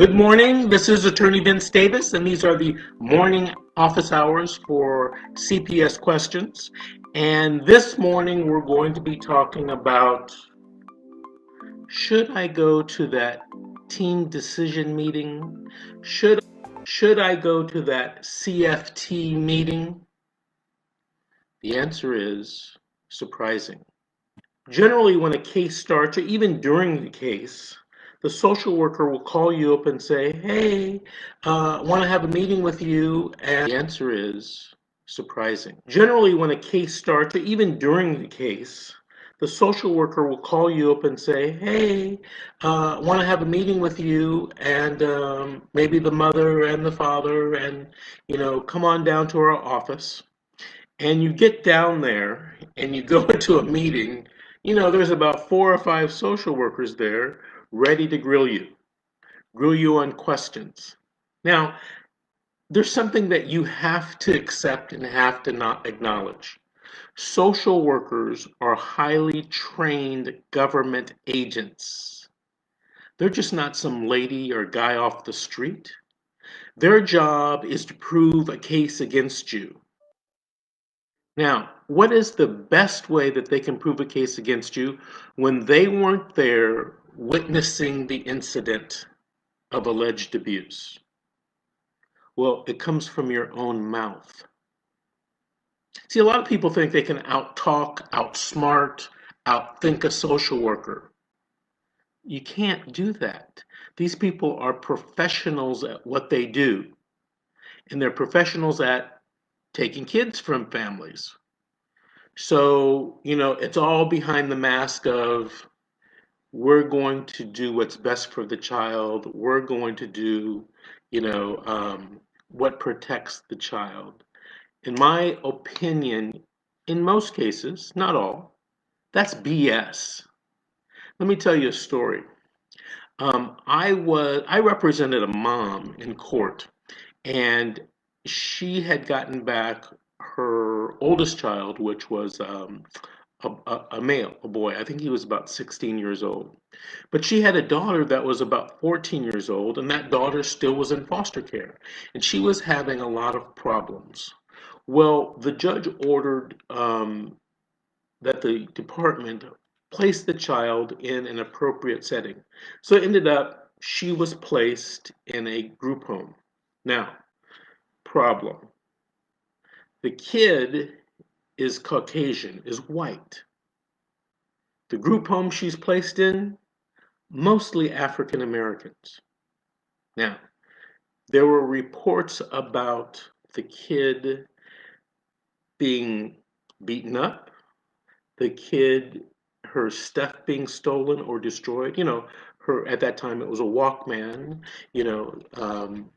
Good morning. This is Attorney Vince Davis, and these are the morning office hours for CPS questions. And this morning we're going to be talking about, should I go to that team decision meeting? Should I go to that CFT meeting? The answer is surprising. Generally, when a case starts, or even during the case, the social worker will call you up and say, hey, I want to have a meeting with you. And the answer is surprising. Generally, when a case starts, or even during the case, the social worker will call you up and say, hey, I want to have a meeting with you, and maybe the mother and the father, and, come on down to our office. And you get down there and you go into a meeting, there's about 4 or 5 social workers there ready to grill you on questions. Now, there's something that you have to accept and have to not acknowledge. Social workers are highly trained government agents. They're just not some lady or guy off the street. Their job is to prove a case against you. Now, what is the best way that they can prove a case against you when they weren't there witnessing the incident of alleged abuse? Well, it comes from your own mouth. See, a lot of people think they can out-talk, outsmart, outthink a social worker. You can't do that. These people are professionals at what they do, and they're professionals at taking kids from families. So, it's all behind the mask of, we're going to do what's best for the child. We're going to do, what protects the child. In my opinion, in most cases, not all, that's BS. Let me tell you a story. I represented a mom in court, and she had gotten back her oldest child, which was a male, a boy. I think he was about 16 years old. But she had a daughter that was about 14 years old, and that daughter still was in foster care. And she was having a lot of problems. Well, the judge ordered that the department place the child in an appropriate setting. So it ended up she was placed in a group home. Now, problem. The kid is Caucasian, is white. The group home she's placed in, mostly African Americans. Now, there were reports about the kid being beaten up, the kid, her stuff being stolen or destroyed. Her, at that time it was a Walkman,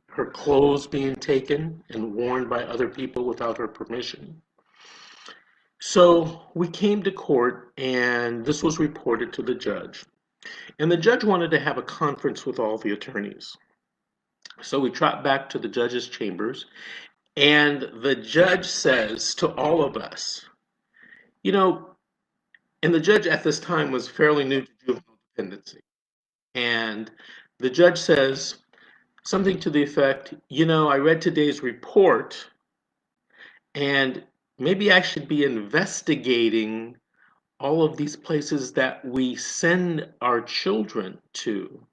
her clothes being taken and worn by other people without her permission. So we came to court, and this was reported to the judge. And the judge wanted to have a conference with all the attorneys. So we trot back to the judge's chambers, and the judge says to all of us, and the judge at this time was fairly new to juvenile dependency. And the judge says something to the effect, I read today's report, and maybe I should be investigating all of these places that we send our children to,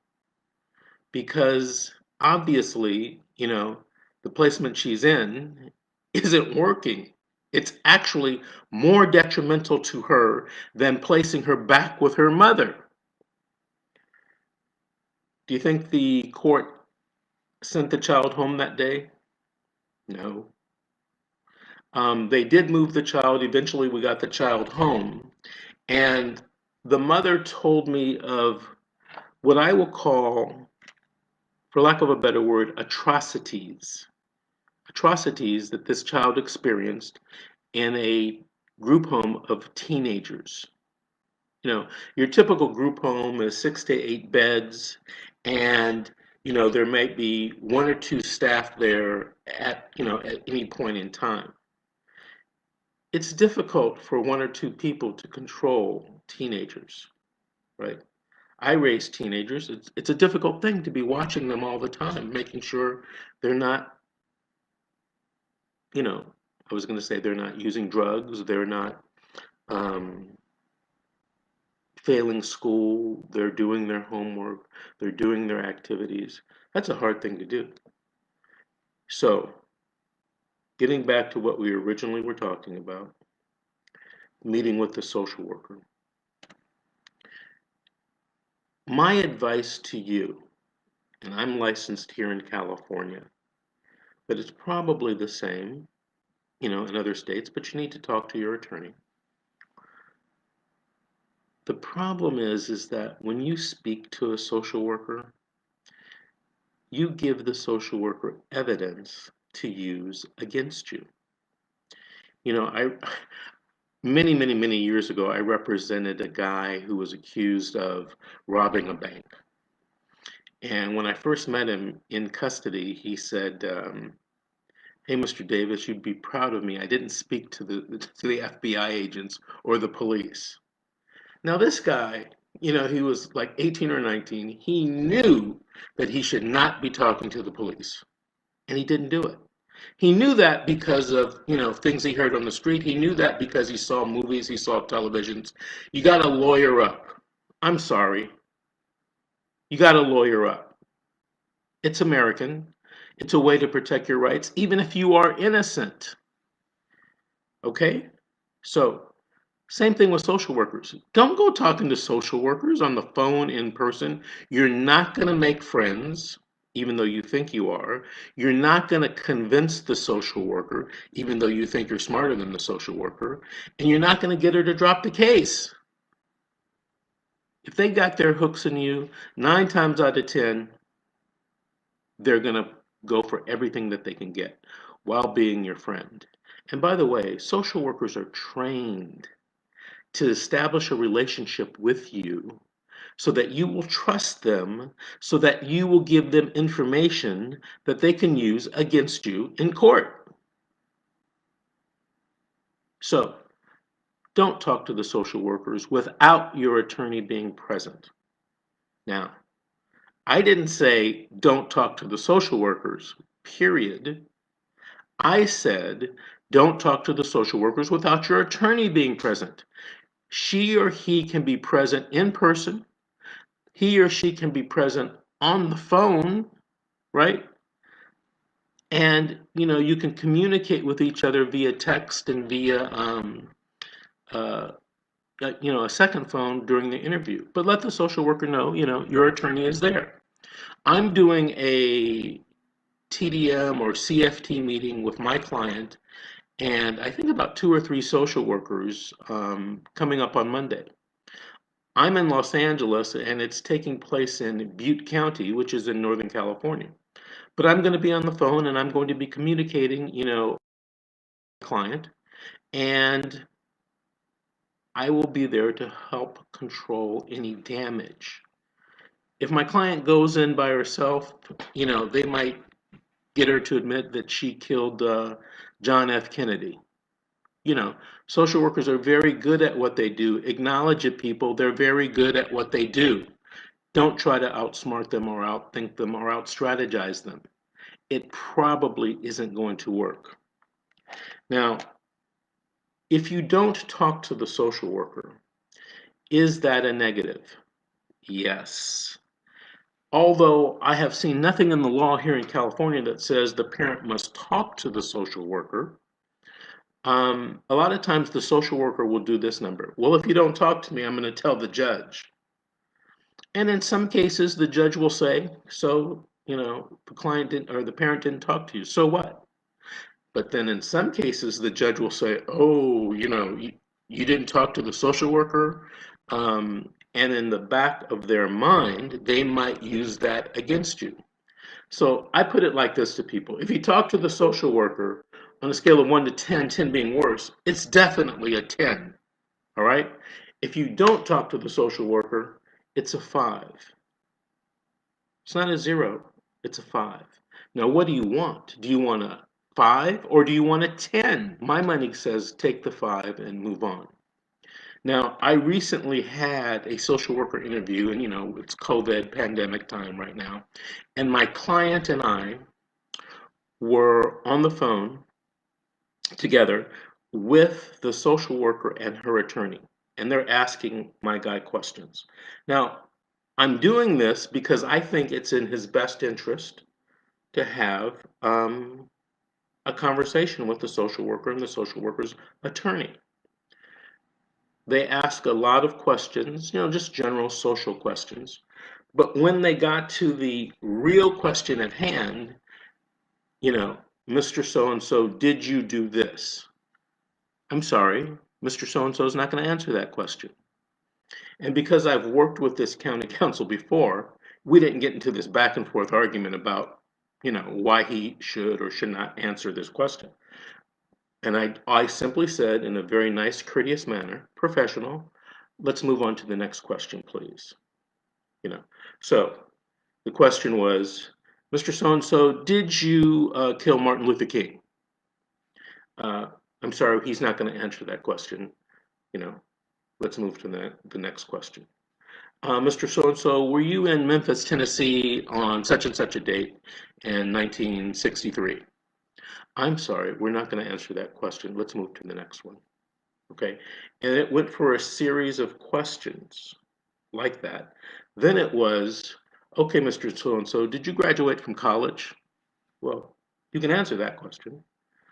because obviously, the placement she's in isn't working. It's actually more detrimental to her than placing her back with her mother. Do you think the court sent the child home that day? No. They did move the child. Eventually, we got the child home. And the mother told me of what I will call, for lack of a better word, atrocities. Atrocities that this child experienced in a group home of teenagers. Your typical group home is 6 to 8 beds, and there might be 1 or 2 staff there at any point in time. It's difficult for 1 or 2 people to control teenagers, right? I raise teenagers. It's a difficult thing to be watching them all the time, making sure they're not, you know, I was going to say they're not using drugs, they're not um, failing school, they're doing their homework, they're doing their activities. That's a hard thing to do. So, getting back to what we originally were talking about, meeting with the social worker. My advice to you, and I'm licensed here in California, but it's probably the same, in other states, but you need to talk to your attorney. The problem is that when you speak to a social worker, you give the social worker evidence to use against you. I many years ago, I represented a guy who was accused of robbing a bank. And when I first met him in custody, he said, "Hey, Mr. Davis, you'd be proud of me. I didn't speak to the FBI agents or the police." Now, this guy, he was like 18 or 19. He knew that he should not be talking to the police, and he didn't do it. He knew that because of, things he heard on the street. He knew that because he saw movies, he saw televisions. You got to lawyer up. I'm sorry. You got to lawyer up. It's American. It's a way to protect your rights, even if you are innocent. Okay? So, same thing with social workers. Don't go talking to social workers on the phone, in person. You're not going to make friends, even though you think you are. You're not going to convince the social worker, even though you think you're smarter than the social worker. And you're not going to get her to drop the case. If they got their hooks in you, 9 times out of 10, they're going to go for everything that they can get while being your friend. And by the way, social workers are trained to establish a relationship with you so that you will trust them, so that you will give them information that they can use against you in court. So don't talk to the social workers without your attorney being present. Now, I didn't say don't talk to the social workers, period. I said don't talk to the social workers without your attorney being present. She or he can be present in person. He or she can be present on the phone, right? And you can communicate with each other via text and via uh, a second phone during the interview. But let the social worker know, your attorney is there. I'm doing a TDM or CFT meeting with my client, and I think about 2 or 3 social workers coming up on Monday. I'm in Los Angeles, and it's taking place in Butte County, which is in Northern California. But I'm going to be on the phone, and I'm going to be communicating, with the client, and I will be there to help control any damage. If my client goes in by herself, they might get her to admit that she killed John F. Kennedy. Social workers are very good at what they do. Acknowledge it, people. They're very good at what they do. Don't try to outsmart them or outthink them or outstrategize them. It probably isn't going to work. Now, if you don't talk to the social worker, is that a negative? Yes. Although I have seen nothing in the law here in California that says the parent must talk to the social worker, a lot of times the social worker will do this number. Well, if you don't talk to me, I'm going to tell the judge. And in some cases, the judge will say, so, the client didn't, or the parent didn't talk to you. So what? But then in some cases, the judge will say, oh, you didn't talk to the social worker. And in the back of their mind, they might use that against you. So I put it like this to people. If you talk to the social worker on a scale of 1 to 10, 10 being worse, it's definitely a 10. All right? If you don't talk to the social worker, it's a 5. It's not a 0, it's a 5. Now, what do you want? Do you want a 5 or do you want a 10? My money says take the 5 and move on. Now, I recently had a social worker interview, and it's COVID pandemic time right now. And my client and I were on the phone together with the social worker and her attorney, and they're asking my guy questions. Now, I'm doing this because I think it's in his best interest to have a conversation with the social worker and the social worker's attorney. They ask a lot of questions, just general social questions. But when they got to the real question at hand, Mr. So and so, did you do this? I'm sorry, Mr. So and so is not going to answer that question. And because I've worked with this county council before, we didn't get into this back and forth argument about, why he should or should not answer this question. And I simply said in a very nice, courteous manner, professional, let's move on to the next question, please. So the question was, Mr. So-and-so, did you kill Martin Luther King? I'm sorry, he's not going to answer that question. Let's move to the next question. Mr. So-and-so, were you in Memphis, Tennessee on such and such a date in 1963? I'm sorry, we're not going to answer that question. Let's move to the next one. Okay, and it went for a series of questions like that. Then it was, okay, Mr. So-and-so, did you graduate from college? Well, you can answer that question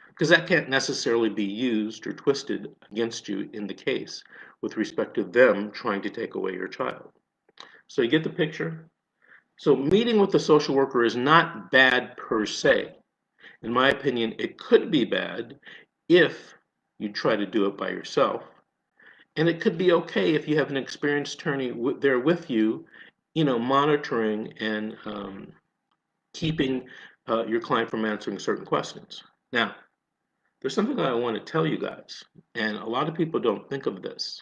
because that can't necessarily be used or twisted against you in the case with respect to them trying to take away your child. So you get the picture? So meeting with the social worker is not bad per se. In my opinion, it could be bad if you try to do it by yourself. And it could be okay if you have an experienced attorney there with you, monitoring and keeping your client from answering certain questions. Now, there's something that I want to tell you guys, and a lot of people don't think of this,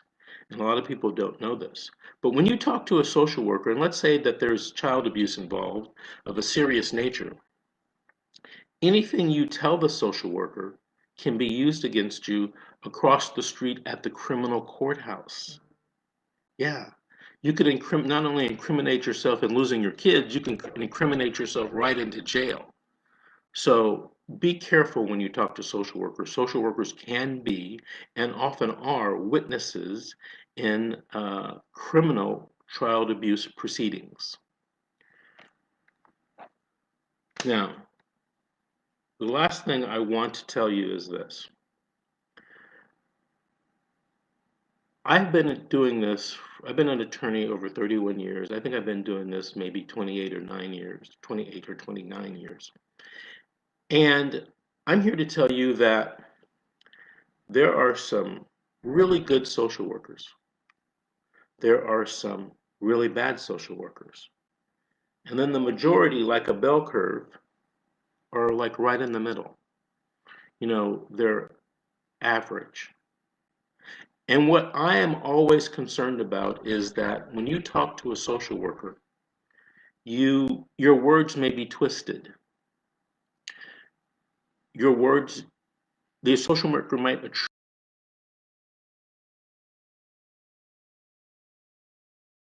and a lot of people don't know this. But when you talk to a social worker, and let's say that there's child abuse involved of a serious nature, anything you tell the social worker can be used against you across the street at the criminal courthouse. Yeah. You could not only incriminate yourself in losing your kids, you can incriminate yourself right into jail. So be careful when you talk to social workers. Social workers can be and often are witnesses in criminal child abuse proceedings. Now, the last thing I want to tell you is this. I've been doing this, I've been an attorney over 31 years. I think I've been doing this maybe 28 or 29 years. And I'm here to tell you that there are some really good social workers. There are some really bad social workers. And then the majority, like a bell curve, are like right in the middle. They're average. And what I am always concerned about is that when you talk to a social worker, your words may be twisted. Your words, the social worker might